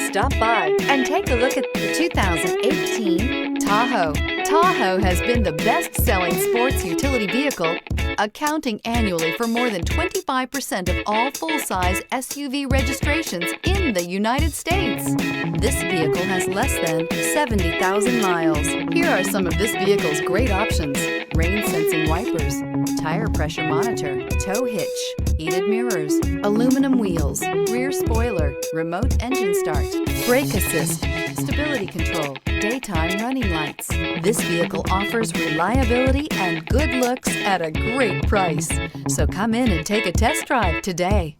Stop by and take a look at the 2018 Tahoe. Tahoe has been the best-selling sports utility vehicle, accounting annually for more than 25% of all full-size SUV registrations in the United States. This vehicle has less than 70,000 miles. Here are some of this vehicle's great options: rain-sensing wipers, tire pressure monitor, tow hitch, heated mirrors, aluminum wheels, rear spoiler, remote engine start, brake assist, stability control, daytime running lights. This vehicle offers reliability and good looks at a great price. So come in and take a test drive today.